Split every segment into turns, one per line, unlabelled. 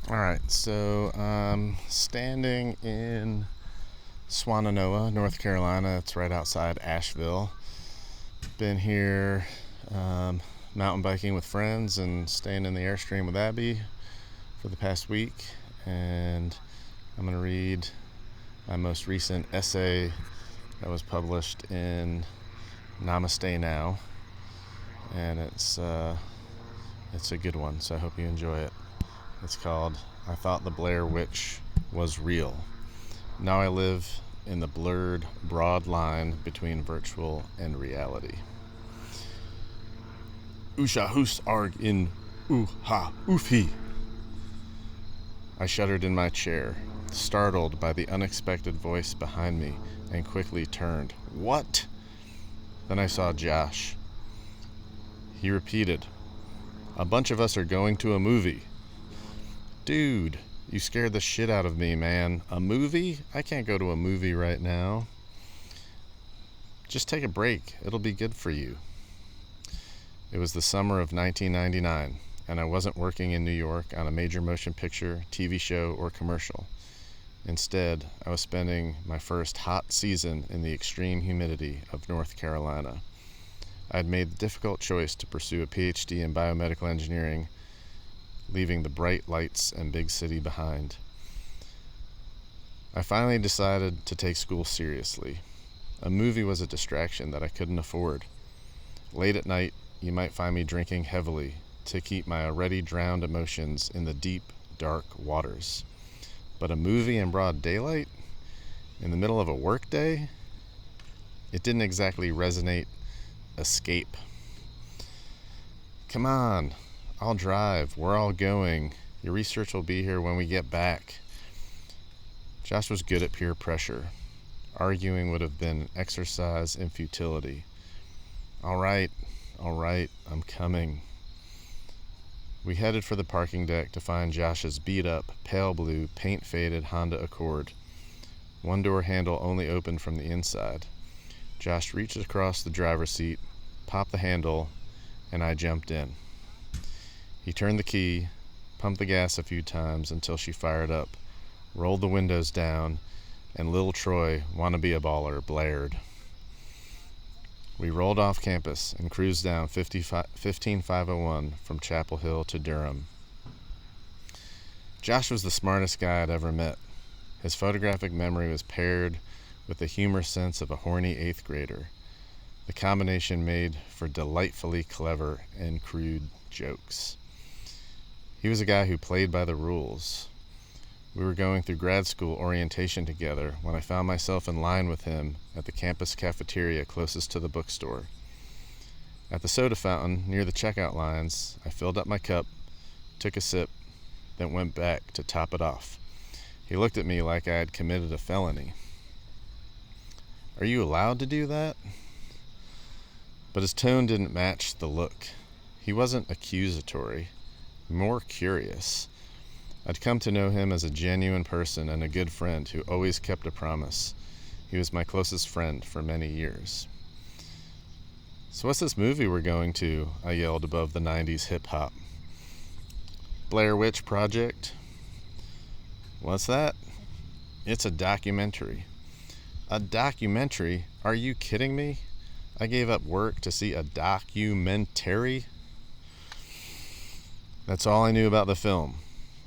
Alright, so I'm standing in Swannanoa, North Carolina. It's right outside Asheville. Been here mountain biking with friends and staying in the Airstream with Abby for the past week. And I'm going to read my most recent essay that was published in Namaste Now. And it's a good one, so I hope you enjoy it. It's called I Thought the Blair Witch Was Real. Now I live in the blurred, broad line between virtual and reality. Usha hus arg in ha ufi. I shuddered in my chair, startled by the unexpected voice behind me, and quickly turned. What? Then I saw Josh. He repeated, "A bunch of us are going to a movie." Dude, you scared the shit out of me, man. A movie? I can't go to a movie right now. Just take a break. It'll be good for you. It was the summer of 1999, and I wasn't working in New York on a major motion picture, TV show, or commercial. Instead, I was spending my first hot season in the extreme humidity of North Carolina. I had made the difficult choice to pursue a PhD in biomedical engineering, leaving the bright lights and big city behind. I finally decided to take school seriously. A movie was a distraction that I couldn't afford. Late at night, you might find me drinking heavily to keep my already drowned emotions in the deep, dark waters. But a movie in broad daylight? In the middle of a work day? It didn't exactly resonate. Escape. Come on. I'll drive. We're all going. Your research will be here when we get back. Josh was good at peer pressure. Arguing would have been an exercise in futility. All right, I'm coming. We headed for the parking deck to find Josh's beat-up, pale blue, paint-faded Honda Accord. One door handle only opened from the inside. Josh reached across the driver's seat, popped the handle, and I jumped in. He turned the key, pumped the gas a few times until she fired up, rolled the windows down, and Lil Troy, wanna be a baller, blared. We rolled off campus and cruised down 15501 from Chapel Hill to Durham. Josh was the smartest guy I'd ever met. His photographic memory was paired with the humor sense of a horny 8th grader. The combination made for delightfully clever and crude jokes. He was a guy who played by the rules. We were going through grad school orientation together when I found myself in line with him at the campus cafeteria closest to the bookstore. At the soda fountain near the checkout lines, I filled up my cup, took a sip, then went back to top it off. He looked at me like I had committed a felony. "Are you allowed to do that?" But his tone didn't match the look. He wasn't accusatory, more curious. I'd come to know him as a genuine person and a good friend who always kept a promise. He was my closest friend for many years. "So what's this movie we're going to?" I yelled above the 90s hip-hop. "Blair Witch Project." "What's that?" "It's a documentary." "A documentary? Are you kidding me? I gave up work to see a documentary?" That's all I knew about the film.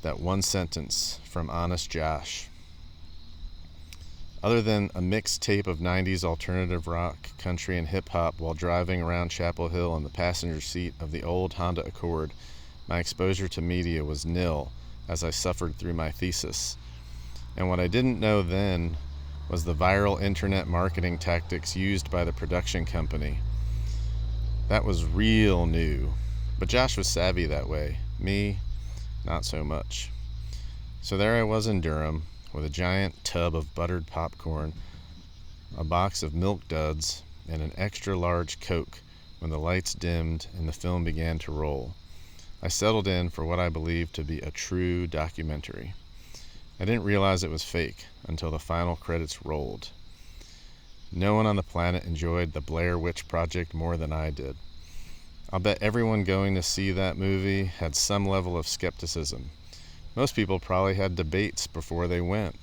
That one sentence from Honest Josh. Other than a mixed tape of 90s alternative rock, country, and hip-hop while driving around Chapel Hill in the passenger seat of the old Honda Accord, my exposure to media was nil as I suffered through my thesis. And what I didn't know then was the viral internet marketing tactics used by the production company. That was real new. But Josh was savvy that way. Me, not so much. So there I was in Durham, with a giant tub of buttered popcorn, a box of Milk Duds, and an extra large Coke when the lights dimmed and the film began to roll. I settled in for what I believed to be a true documentary. I didn't realize it was fake until the final credits rolled. No one on the planet enjoyed the Blair Witch Project more than I did. I'll bet everyone going to see that movie had some level of skepticism. Most people probably had debates before they went.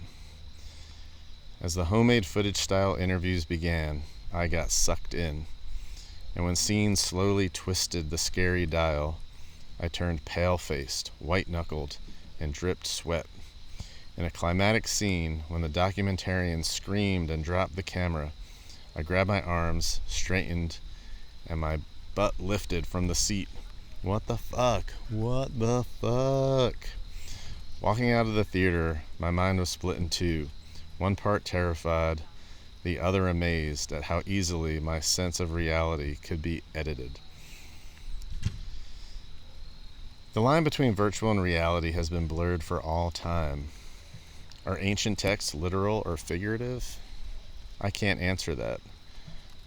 As the homemade footage-style interviews began, I got sucked in. And when scenes slowly twisted the scary dial, I turned pale-faced, white-knuckled, and dripped sweat. In a climatic scene, when the documentarian screamed and dropped the camera, I grabbed my arms, straightened, and my butt lifted from the seat. What the fuck? What the fuck? Walking out of the theater, my mind was split in two. One part terrified, the other amazed at how easily my sense of reality could be edited. The line between virtual and reality has been blurred for all time. Are ancient texts literal or figurative? I can't answer that.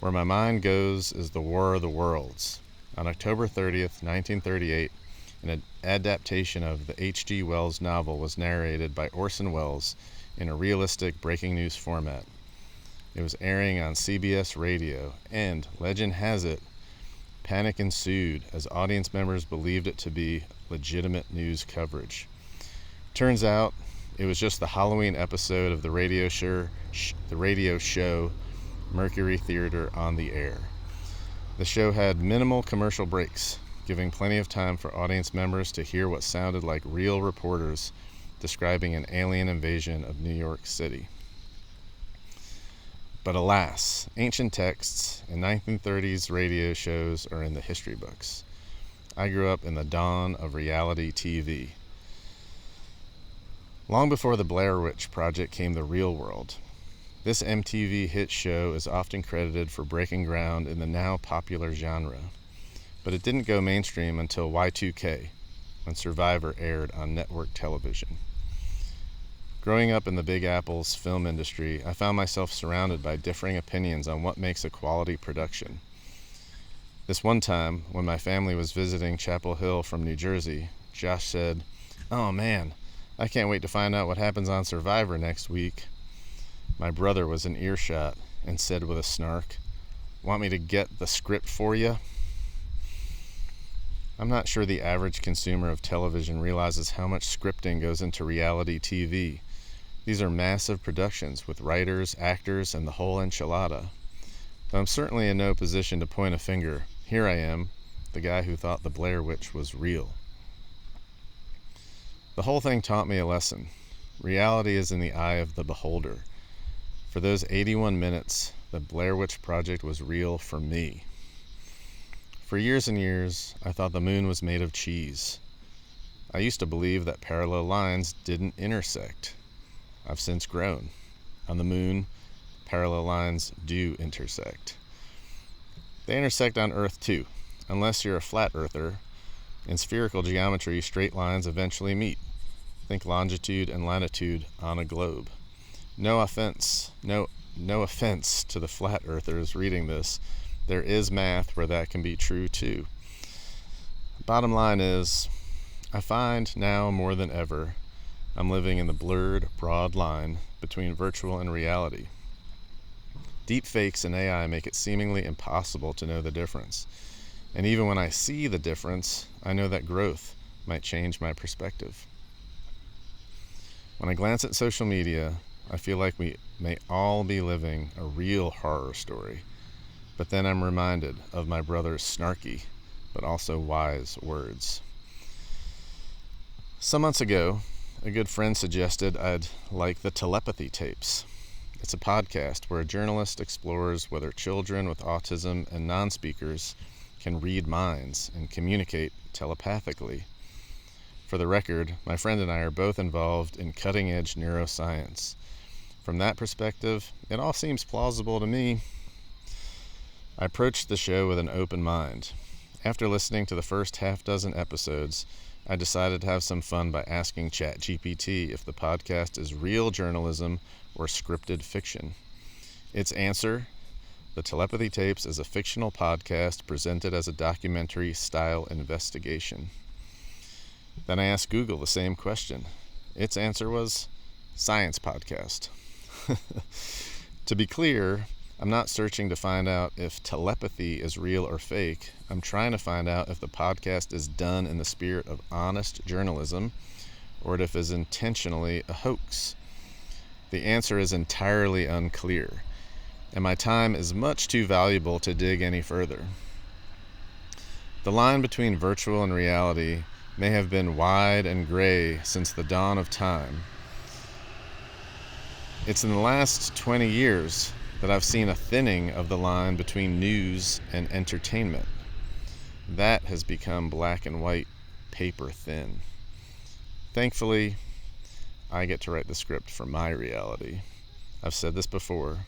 Where my mind goes is the War of the Worlds. On October 30th, 1938, an adaptation of the H.G. Wells novel was narrated by Orson Welles in a realistic breaking news format. It was airing on CBS radio, and, legend has it, panic ensued as audience members believed it to be legitimate news coverage. Turns out, it was just the Halloween episode of the radio show Mercury Theater on the Air. The show had minimal commercial breaks, giving plenty of time for audience members to hear what sounded like real reporters describing an alien invasion of New York City. But alas, ancient texts and 1930s radio shows are in the history books. I grew up in the dawn of reality TV. Long before the Blair Witch Project came the real world. This MTV hit show is often credited for breaking ground in the now popular genre, but it didn't go mainstream until Y2K, when Survivor aired on network television. Growing up in the Big Apple's film industry, I found myself surrounded by differing opinions on what makes a quality production. This one time, when my family was visiting Chapel Hill from New Jersey, Josh said, "Oh man, I can't wait to find out what happens on Survivor next week." My brother was in earshot and said with a snark, "Want me to get the script for you?" I'm not sure the average consumer of television realizes how much scripting goes into reality TV. These are massive productions with writers, actors, and the whole enchilada. Though I'm certainly in no position to point a finger, here I am, the guy who thought the Blair Witch was real. The whole thing taught me a lesson. Reality is in the eye of the beholder. For those 81 minutes, the Blair Witch Project was real for me. For years and years, I thought the moon was made of cheese. I used to believe that parallel lines didn't intersect. I've since grown. On the moon, parallel lines do intersect. They intersect on Earth too, unless you're a flat earther. In spherical geometry, straight lines eventually meet. Think longitude and latitude on a globe. No offense to the flat earthers reading this. There is math where that can be true too. Bottom line is, I find now more than ever, I'm living in the blurred, broad line between virtual and reality. Deepfakes and AI make it seemingly impossible to know the difference. And even when I see the difference, I know that growth might change my perspective. When I glance at social media, I feel like we may all be living a real horror story. But then I'm reminded of my brother's snarky, but also wise words. Some months ago, a good friend suggested I'd like the Telepathy Tapes. It's a podcast where a journalist explores whether children with autism and non-speakers can read minds and communicate telepathically. For the record, my friend and I are both involved in cutting-edge neuroscience. From that perspective, it all seems plausible to me. I approached the show with an open mind. After listening to the first half-dozen episodes, I decided to have some fun by asking ChatGPT if the podcast is real journalism or scripted fiction. Its answer: the Telepathy Tapes is a fictional podcast presented as a documentary-style investigation. Then I asked Google the same question. Its answer was science podcast. To be clear, I'm not searching to find out if telepathy is real or fake. I'm trying to find out if the podcast is done in the spirit of honest journalism or if it is intentionally a hoax. The answer is entirely unclear, and my time is much too valuable to dig any further. The line between virtual and reality may have been wide and gray since the dawn of time. It's in the last 20 years that I've seen a thinning of the line between news and entertainment. That has become black and white, paper thin. Thankfully, I get to write the script for my reality. I've said this before,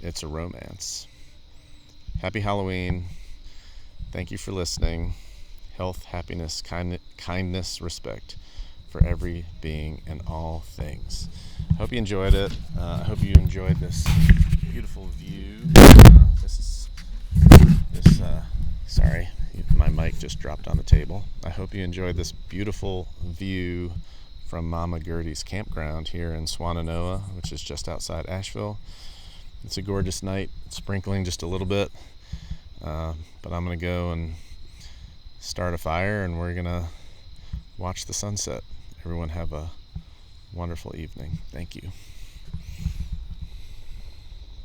it's a romance. Happy Halloween. Thank you for listening. Health, happiness, kindness, respect for every being and all things. I hope you enjoyed it. I hope you enjoyed this beautiful view. Sorry, my mic just dropped on the table. I hope you enjoyed this beautiful view from Mama Gertie's Campground here in Swannanoa, which is just outside Asheville. It's a gorgeous night. It's sprinkling just a little bit, but I'm going to go and start a fire, and we're going to watch the sunset. Everyone have a wonderful evening. Thank you.